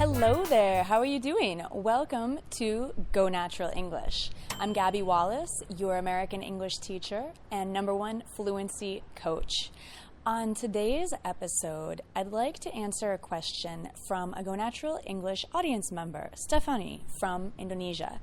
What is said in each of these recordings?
Hello there, how are you doing? Welcome to Go Natural English. I'm Gabby Wallace, your American English teacher and #1 fluency coach. On today's episode, I'd like to answer a question from a Go Natural English audience member, Stephanie from Indonesia.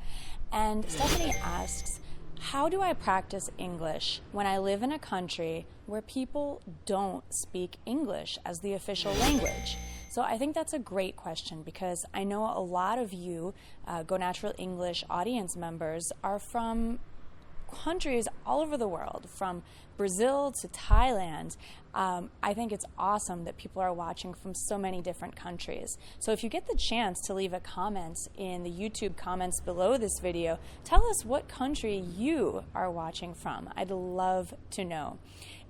And Stephanie asks, how do I practice English when I live in a country where people don't speak English as the official language? So I think that's a great question because I know a lot of you Go Natural English audience members are from countries all over the world, from Brazil to Thailand. I think it's awesome that people are watching from so many different countries. So if you get the chance to leave a comment in the YouTube comments below this video, tell us what country you are watching from. I'd love to know.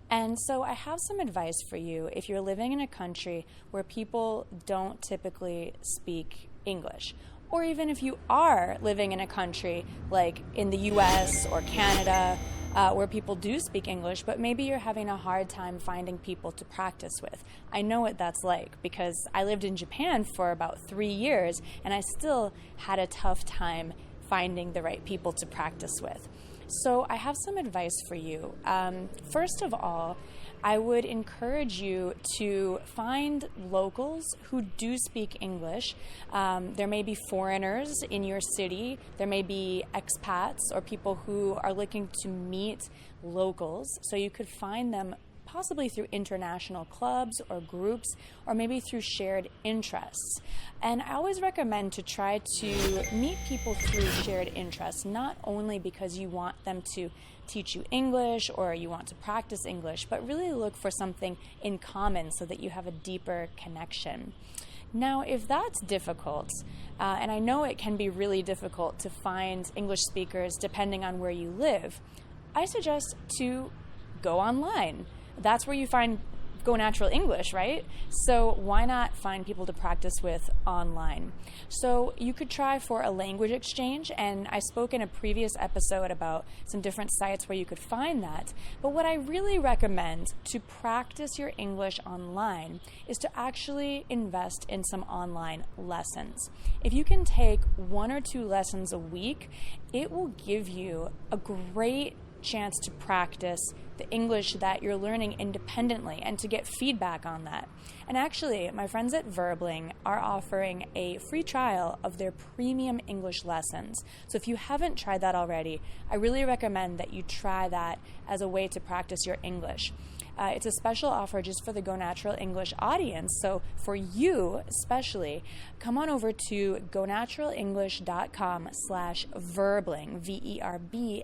And so I have some advice for you if you're living in a country where people don't typically speak English. Or even if you are living in a country like in the US or Canada where people do speak English, but maybe you're having a hard time finding people to practice with. I know what that's like because I lived in Japan for about 3 years and I still had a tough time finding the right people to practice with. So I have some advice for you. First of all, I would encourage you to find locals who do speak English. There may be foreigners in your city. There may be expats or people who are looking to meet locals. So you could find them possibly through international clubs or groups, or maybe through shared interests. And I always recommend to try to meet people through shared interests, not only because you want them to teach you English or you want to practice English, but really look for something in common so that you have a deeper connection. Now, if that's difficult, and I know it can be really difficult to find English speakers depending on where you live, I suggest to go online. That's where you find Go Natural English, right? So why not find people to practice with online? So you could try for a language exchange, and I spoke in a previous episode about some different sites where you could find that. But what I really recommend to practice your English online is to actually invest in some online lessons. If you can take 1 or 2 lessons a week, it will give you a great chance to practice the English that you're learning independently and to get feedback on that. And actually, my friends at 𝒂𝒏𝒁 are offering a free trial of their premium English lessons. So if you haven't tried that already, I really recommend that you try that as a way to practice your English. It's a special offer just for the Go Natural English audience. So for you especially, come on over to gonaturalenglish.com/verbling, VERBLING,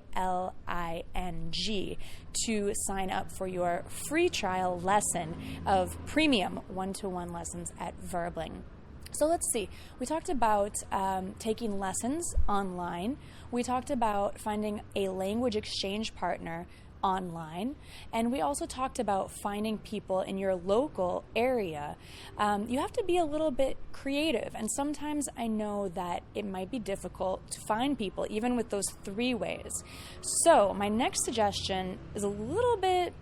to sign up for your free trial lesson of premium 1-to-1 lessons at 𝒂𝒏𝒁. So let's see, we talked about taking lessons online. We talked about finding a language exchange partner online, and we also talked about finding people in your local area. You have to be a little bit creative, and sometimes I know that it might be difficult to find people even with those 3 ways. So my next suggestion is a little bit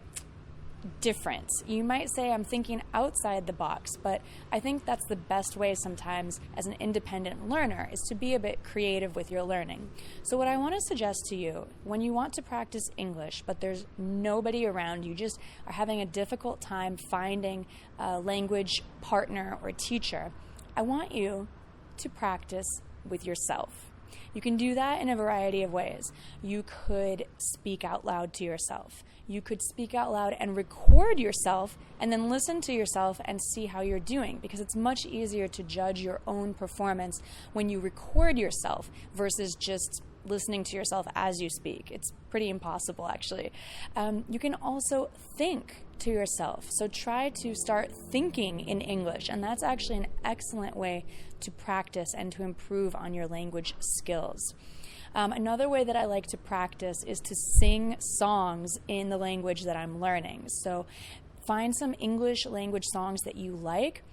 different. You might say I'm thinking outside the box, but I think that's the best way sometimes as an independent learner, is to be a bit creative with your learning. So what I want to suggest to you, when you want to practice English but there's nobody around, you just are having a difficult time finding a language partner or teacher, I want you to practice with yourself. You can do that in a variety of ways. You could speak out loud to yourself. You could speak out loud and record yourself and then listen to yourself and see how you're doing, because it's much easier to judge your own performance when you record yourself versus just listening to yourself as you speak. It's pretty impossible, actually. You can also think to yourself. So try to start thinking in English, and that's actually an excellent way to practice and to improve on your language skills. Another way that I like to practice is to sing songs in the language that I'm learning. So find some English language songs that you like,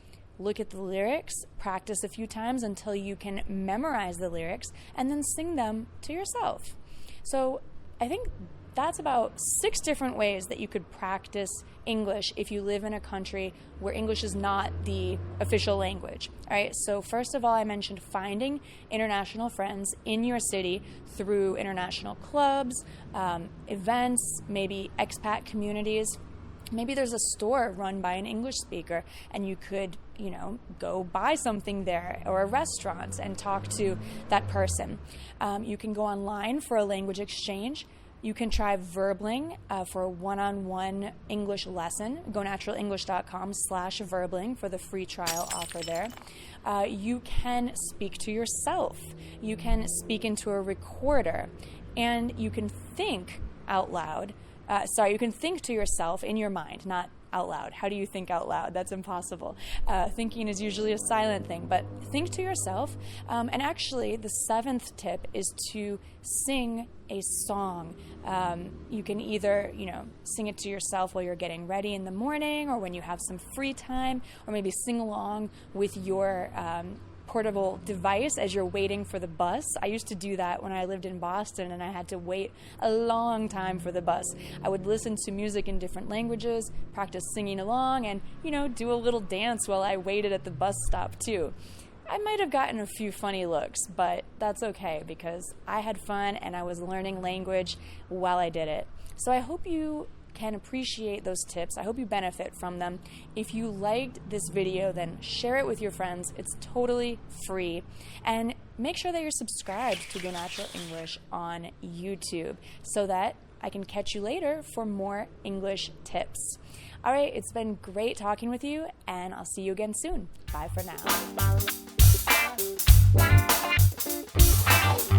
look at the lyrics, practice a few times until you can memorize the lyrics, and then sing them to yourself. So I think that's about 6 different ways that you could practice English if you live in a country where English is not the official language. All right, so first of all, I mentioned finding international friends in your city through international clubs, events, maybe expat communities. Maybe there's a store run by an English speaker and you could, go buy something there, or a restaurant and talk to that person. You can go online for a language exchange. You can try Verbling for a one-on-one English lesson. GoNaturalEnglish.com/Verbling for the free trial offer there. You can speak to yourself. You can speak into a recorder, and you can think out loud. You can think to yourself in your mind, not out loud. How do you think out loud? That's impossible. Thinking is usually a silent thing, but think to yourself. And actually, the 7th tip is to sing a song. You can either, sing it to yourself while you're getting ready in the morning, or when you have some free time, or maybe sing along with your portable device as you're waiting for the bus. I used to do that when I lived in Boston and I had to wait a long time for the bus. I would listen to music in different languages, practice singing along, and, do a little dance while I waited at the bus stop too. I might have gotten a few funny looks, but that's okay because I had fun and I was learning language while I did it. So I hope you can appreciate those tips. I hope you benefit from them. If you liked this video, then share it with your friends. It's totally free. And make sure that you're subscribed to Go Natural English on YouTube so that I can catch you later for more English tips. All right, it's been great talking with you, and I'll see you again soon. Bye for now.